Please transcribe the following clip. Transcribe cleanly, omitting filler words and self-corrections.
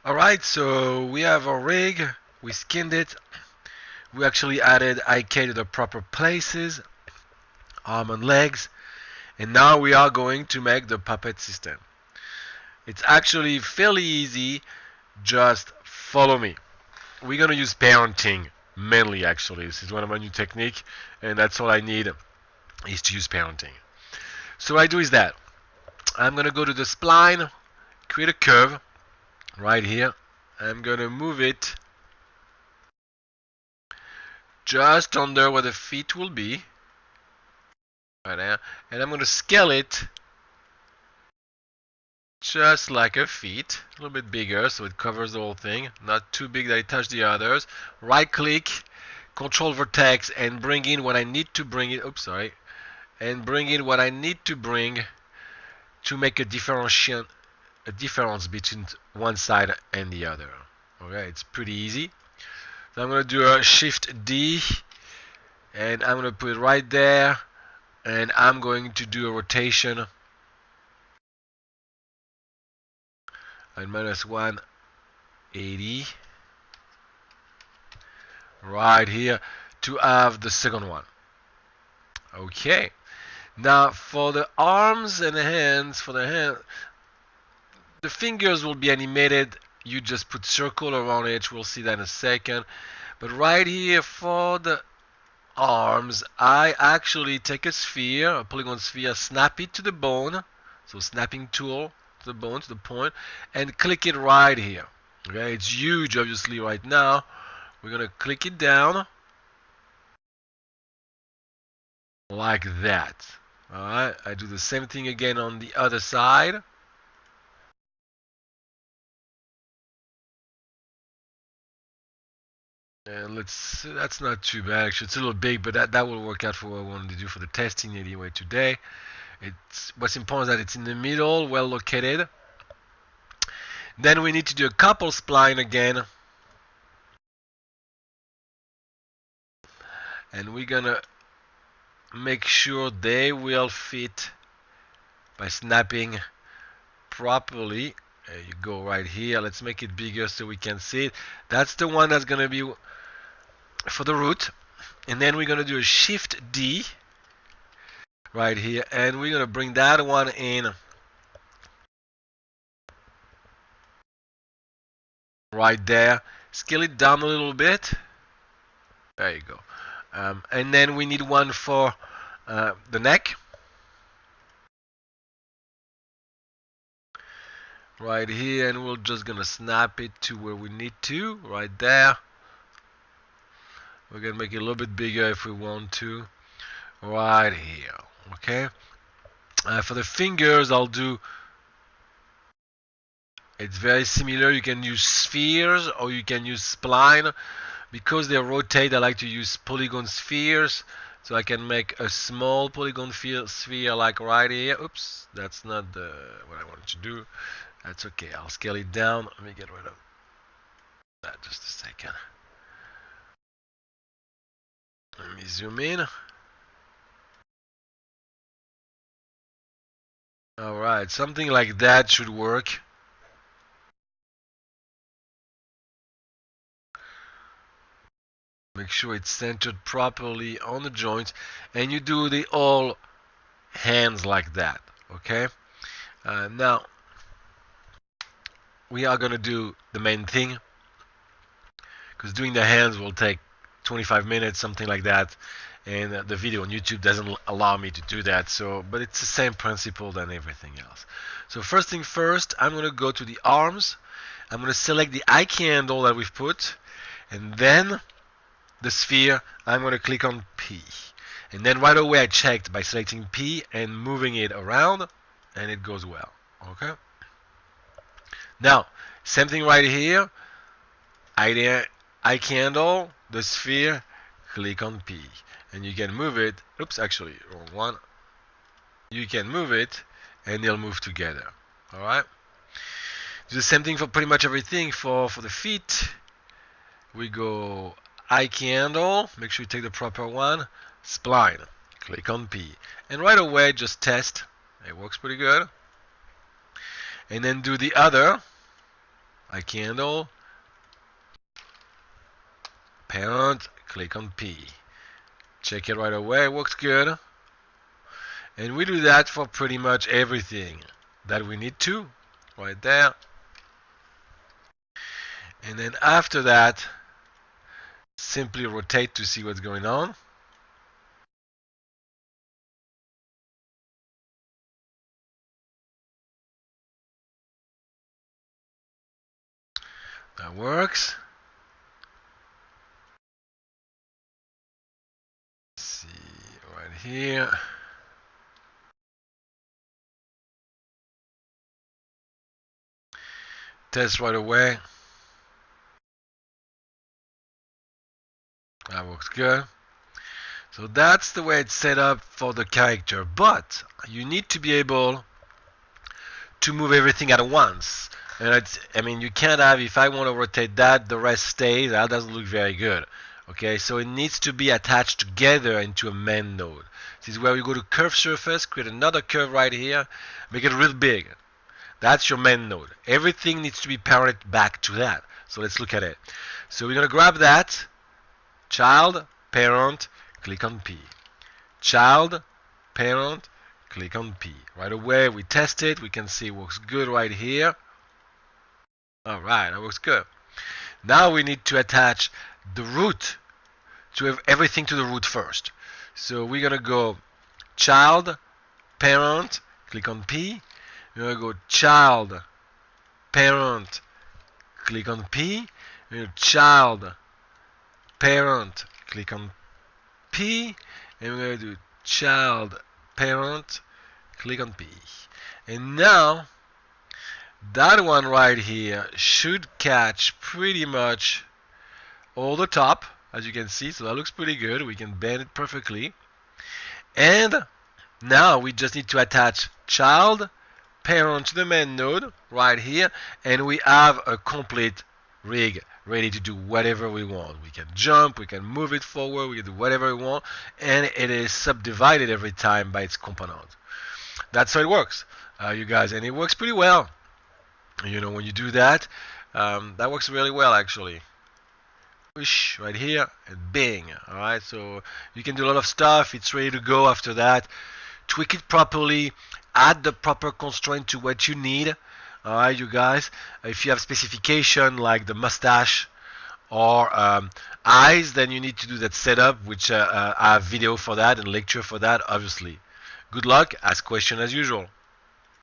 Alright, so we have our rig, we skinned it, we actually added IK to the proper places, arm and legs, and now we are going to make the puppet system. It's actually fairly easy, just follow me. We're gonna use parenting mainly actually. This is one of my new technique, and that's all I need is to use parenting. So what I do is that I'm gonna go to the spline, create a curve right here. I'm gonna move it just under where the feet will be, right there, and I'm gonna scale it just like a feet, a little bit bigger so it covers the whole thing, not too big that it touches the others. Right click, control vertex, and bring in what I need to bring it. Oops, sorry. And bring in what I need to bring to make a difference between one side and the other. Okay, it's pretty easy. So I'm gonna do a Shift D, and I'm gonna put it right there, and I'm going to do a rotation at minus 180 right here to have the second one. Okay. Now for the arms and the hands, the fingers will be animated. You just put circle around it. We'll see that in a second. But right here for the arms, I actually take a sphere, a polygon sphere, snap it to the bone. So snapping tool to the bone, to the point, and click it right here. Okay, it's huge obviously right now. We're gonna click it down like that. Alright, I do the same thing again on the other side. And that's not too bad actually. It's a little big, but that will work out for what I wanted to do for the testing anyway today. What's important is that it's in the middle, well located. Then we need to do a couple spline again. And we're gonna make sure they will fit by snapping properly. There you go, right here. Let's make it bigger so we can see it. That's the one that's gonna be for the root. And then we're gonna do a Shift D right here, and we're gonna bring that one in right there. Scale it down a little bit. There you go. And then we need one for the neck. Right here, and we're just gonna snap it to where we need to, right there. We're gonna make it a little bit bigger if we want to, right here. Okay. For the fingers, I'll do. It's very similar. You can use spheres or you can use spline. Because they rotate, I like to use polygon spheres. So I can make a small polygon sphere like right here. Oops, that's not what I wanted to do. That's okay. I'll scale it down. Let me get rid of that just a second. Let me zoom in. Alright, something like that should work. Make sure it's centered properly on the joints, and you do the all hands like that. Okay. Now we are gonna do the main thing, because doing the hands will take 25 minutes, something like that, and the video on YouTube doesn't allow me to do that. So, but it's the same principle than everything else. So first thing first, I'm gonna go to the arms. I'm gonna select the IK handle that we've put, and then the sphere. I'm gonna click on P, and then right away I checked by selecting P and moving it around, and it goes well. Okay. Now, same thing right here. IK handle, the sphere, click on P, and you can move it. Oops, actually, wrong one. You can move it, and they'll move together. All right. Do the same thing for pretty much everything. For the feet, we go IK handle. Make sure you take the proper one. Spline. Click on P, and right away just test. It works pretty good. And then do the other. a candle, parent, click on P. Check it right away, works good. And we do that for pretty much everything that we need to, right there. And then after that, simply rotate to see what's going on. That works. Let's see, right here. Test right away. That works good. So that's the way it's set up for the character. But you need to be able to move everything at once. And I mean, you can't have, if I want to rotate that, the rest stays. That doesn't look very good. Okay, so it needs to be attached together into a main node. This is where we go to curve surface, create another curve right here, make it real big. That's your main node. Everything needs to be parented back to that. So let's look at it. So we're going to grab that, child, parent, click on P. Child, parent, click on P. Right away, we test it. We can see it works good right here. All right, that works good. Now we need to attach the root, to have everything to the root first. So we're going to go child, parent, click on P. We're going to go child, parent, click on P. We're going to child, parent, click on P. And we're going to do child, parent, click on P. And now that one right here should catch pretty much all the top, as you can see. So that looks pretty good. We can bend it perfectly. And now we just need to attach child, parent to the main node right here, and we have a complete rig ready to do whatever we want. We can jump, we can move it forward, we can do whatever we want, and it is subdivided every time by its component. That's how it works, you guys, and it works pretty well. You know, when you do that, that works really well actually. Push right here and bing. All right, so you can do a lot of stuff. It's ready to go after that. Tweak it properly, add the proper constraint to what you need. All right, you guys, if you have specification like the mustache or eyes, then you need to do that setup, which I have video for that and lecture for that, obviously. Good luck, ask question as usual.